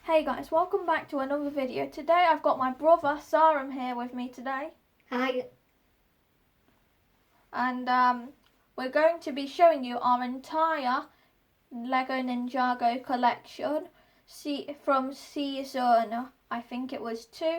Hey guys, welcome back to another video. Today I've got my brother Saram here with me today. Hi. And we're going to be showing you our entire Lego Ninjago collection from season, I think it was 2,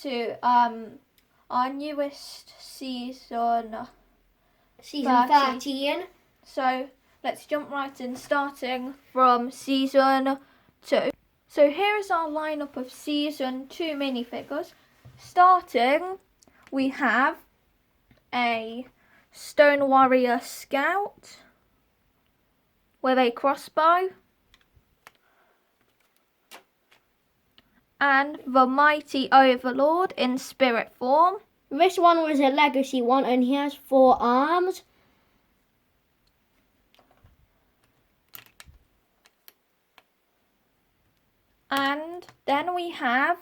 to our newest season 13. So let's jump right in, starting from season 2. So here is our lineup of season 2 minifigures. Starting, we have a Stone Warrior Scout with a crossbow, and the Mighty Overlord in spirit form. This one was a legacy one and he has 4 arms. And then we have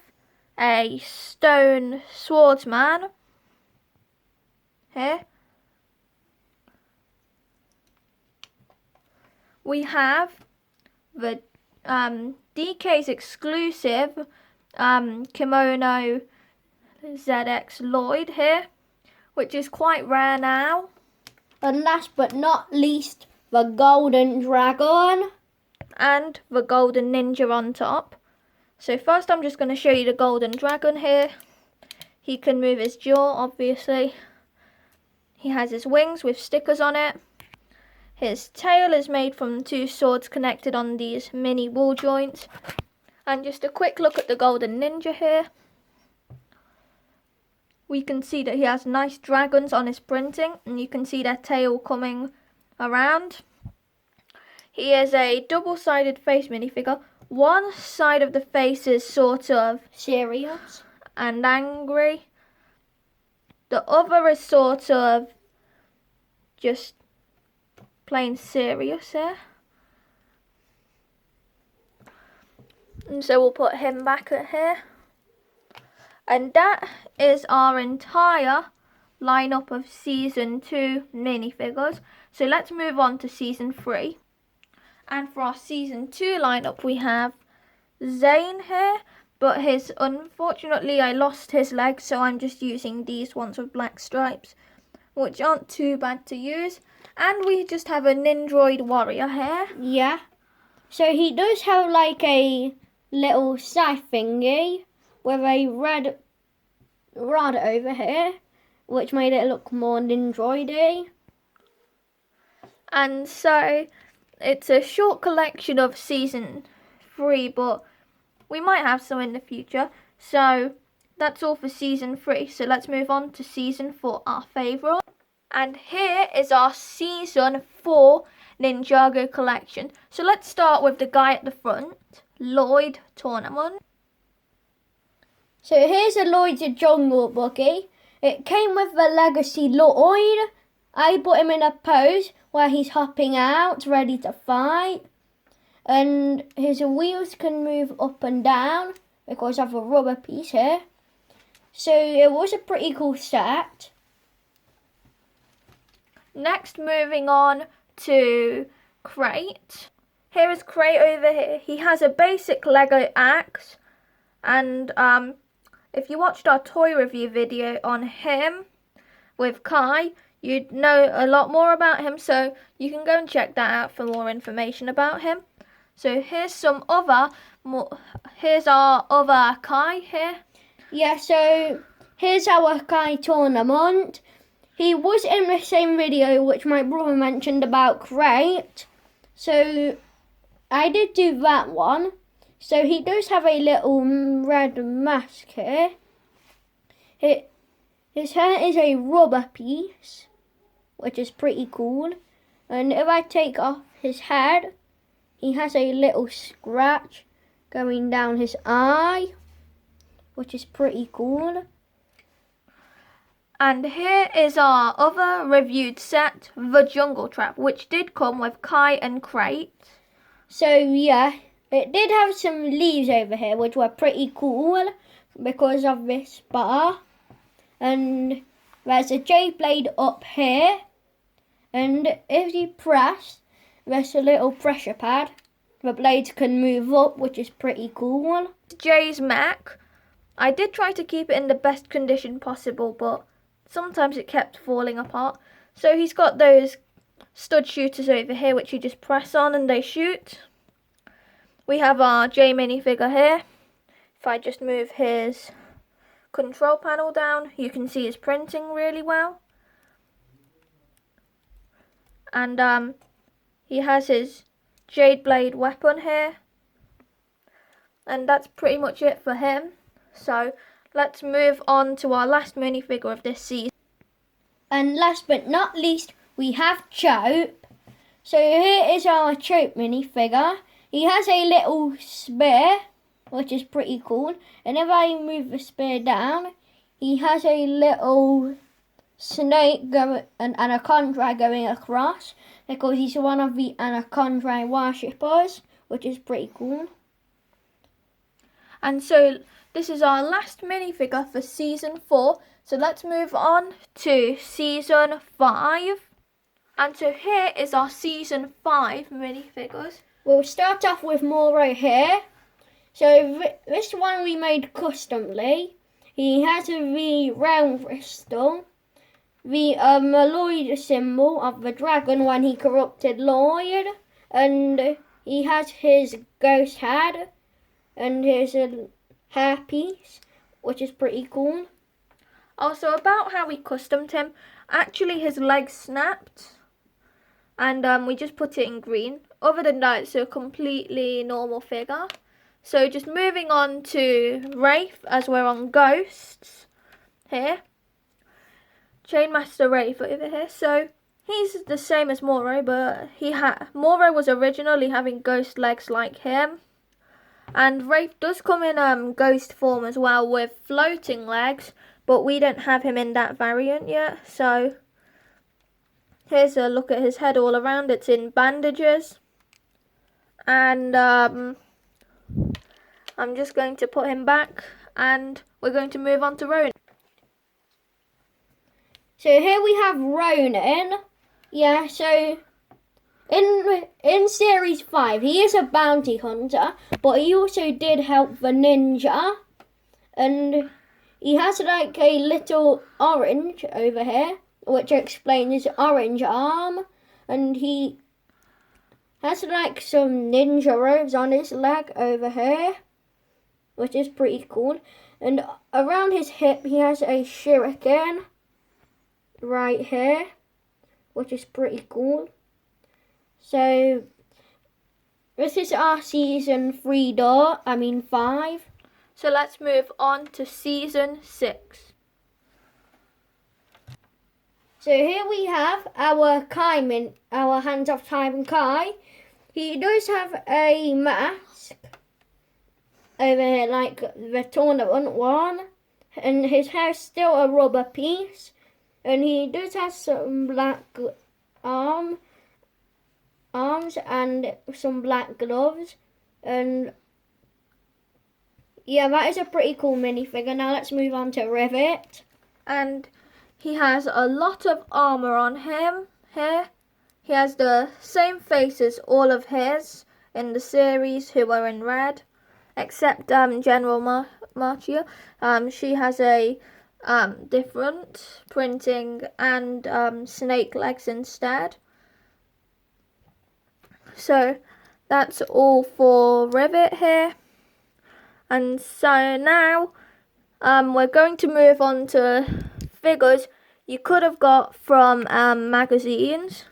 a Stone Swordsman here. We have the DK's exclusive kimono ZX Lloyd here, which is quite rare now. And last but not least, the Golden Dragon. And the Golden Ninja on top. So first I'm just going to show you the Golden Dragon here. He can move his jaw, obviously. He has his wings with stickers on it. His tail is made from 2 swords connected on these mini ball joints. And just a quick look at the Golden Ninja here. We can see that he has nice dragons on his printing, and you can see their tail coming around. He is a double-sided face minifigure. One side of the face is sort of serious and angry. The other is sort of just plain serious here. And so we'll put him back at here. And that is our entire lineup of season 2 minifigures. So let's move on to season 3. And for our season 2 lineup, we have Zane here, but unfortunately I lost his leg, so I'm just using these ones with black stripes, which aren't too bad to use. And we just have a Nindroid Warrior here. Yeah. So he does have like a little scythe thingy with a red rod over here, which made it look more Nindroidy. And so it's a short collection of season 3, but we might have some in the future. So that's all for season 3. So let's move on to season 4, our favourite. And here is our season 4 Ninjago collection. So let's start with the guy at the front, Lloyd Tournament. So here's a Lloyd's Jungle Buggy. It came with the Legacy Lloyd. I put him in a pose where he's hopping out, ready to fight. And his wheels can move up and down because of a rubber piece here. So it was a pretty cool set. Next, moving on to Crate. Here is Crate over here. He has a basic Lego axe. And if you watched our toy review video on him with Kai, you'd know a lot more about him, so you can go and check that out for more information about him. So here's our other Kai here. Yeah, so here's our Kai Tournament. He was in the same video which my brother mentioned about Crate. So I did do that one. So he does have a little red mask here. His hair is a rubber piece, which is pretty cool. And if I take off his head, he has a little scratch going down his eye, which is pretty cool. And here is our other reviewed set, the Jungle Trap, which did come with Kai and Crate. So yeah, it did have some leaves over here, which were pretty cool because of this bar. And there's a J blade up here. And if you press, there's a little pressure pad the blades can move up, which is pretty cool. Jay's mech. I did try to keep it in the best condition possible, but sometimes it kept falling apart. So he's got those stud shooters over here, which you just press on and they shoot. We have our Jay minifigure here. If I just move his control panel down, you can see his printing really well. And he has his Jade Blade weapon here. And that's pretty much it for him. So let's move on to our last minifigure of this season. And last but not least, we have Chope. So here is our Chope minifigure. He has a little spear, which is pretty cool. And if I move the spear down, he has a little snake an anaconda going across, because he's one of the anaconda worshippers, which is pretty cool. And so this is our last minifigure for season 4. So let's move on to season 5. And so here is our season 5 minifigures. We'll start off with Moro here. So this one we made customly. He has the round crystal, the Lloyd symbol of the dragon when he corrupted Lloyd, and he has his ghost head and his hairpiece, which is pretty cool. Also, about how we customed him, actually his legs snapped and we just put it in green. Other than that, it's a completely normal figure. So just moving on to Wraith, as we're on Ghosts here. Chainmaster Wraith over here. So he's the same as Moro, but Moro was originally having ghost legs like him. And Wraith does come in ghost form as well with floating legs, but we don't have him in that variant yet. So here's a look at his head all around. It's in bandages. And I'm just going to put him back and we're going to move on to Ronan. So here we have Ronan. Yeah, so in series 5, he is a bounty hunter, but he also did help the ninja. And he has like a little orange over here, which explains his orange arm. And he has like some ninja robes on his leg over here, which is pretty cool. And around his hip, he has a shuriken right here, which is pretty cool. So this is our season 5. So let's move on to season 6. So here we have our Kaiman, our Hands of Time and Kai. He does have a mask over here, like the tournament one, and his hair's still a rubber piece, and he does have some black arms and some black gloves, and yeah, that is a pretty cool minifigure. Now let's move on to Rivet. And he has a lot of armour on him here. He has the same face as all of his in the series who are in red, except General Marcia. She has a different printing and snake legs instead. So that's all for Rivet here. And so now we're going to move on to figures you could have got from magazines.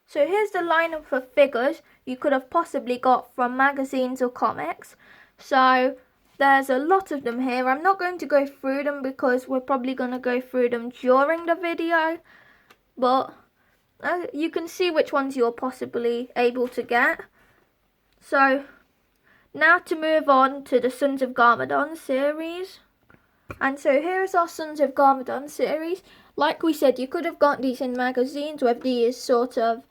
So here's the lineup of figures you could have possibly got from magazines or comics. So there's a lot of them here. I'm not going to go through them because we're probably going to go through them during the video. But you can see which ones you're possibly able to get. So now to move on to the Sons of Garmadon series. And so here's our Sons of Garmadon series. Like we said, you could have got these in magazines with these sort of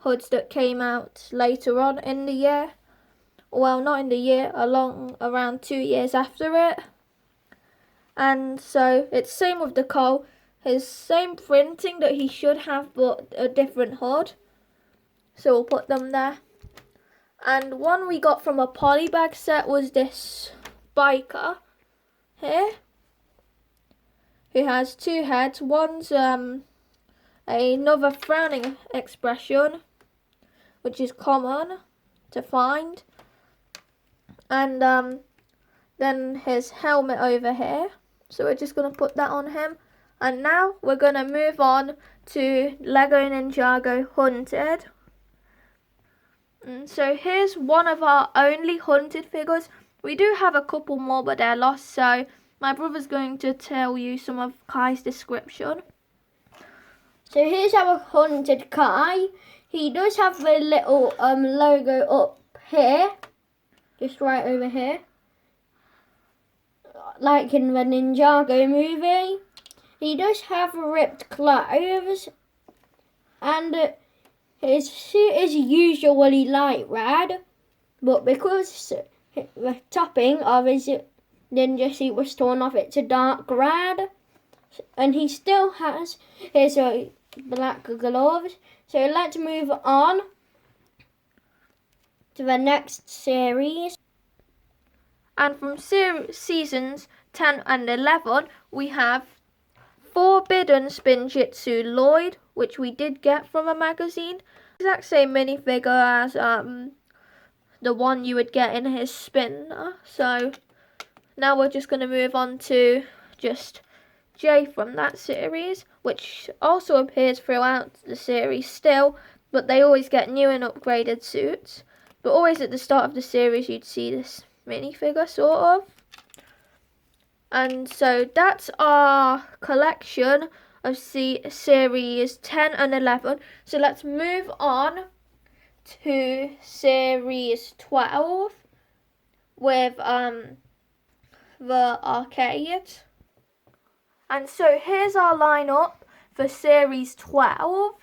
hoods that came out later on in the year. Well, not in the year, around 2 years after it. And so it's same with the Cole. His same printing that he should have, but a different hood. So we'll put them there. And one we got from a polybag set was this biker here, who has two heads. One's another frowning expression, which is common to find, and then his helmet over here. So we're just going to put that on him. And now we're going to move on to Lego Ninjago Hunted. And so here's one of our only hunted figures. We do have a couple more, but they're lost, so my brother's going to tell you some of Kai's description. So here's our hunted Kai. He does have the little logo up here, just right over here, like in the Ninjago movie. He does have ripped clothes, and his suit is usually light red, but because the topping of his ninja suit was torn off, it's a dark red, and he still has his black gloves. So let's move on to the next series. And from seasons 10 and 11, we have Forbidden Spinjitzu Lloyd, which we did get from a magazine. Exact same minifigure as the one you would get in his spinner. So now we're just going to move on to just Jay from that series, which also appears throughout the series still, but they always get new and upgraded suits. But always at the start of the series you'd see this minifigure, sort of. And so that's our collection of series 10 and 11. So let's move on to series 12 with the arcade. And so here's our lineup for series 12.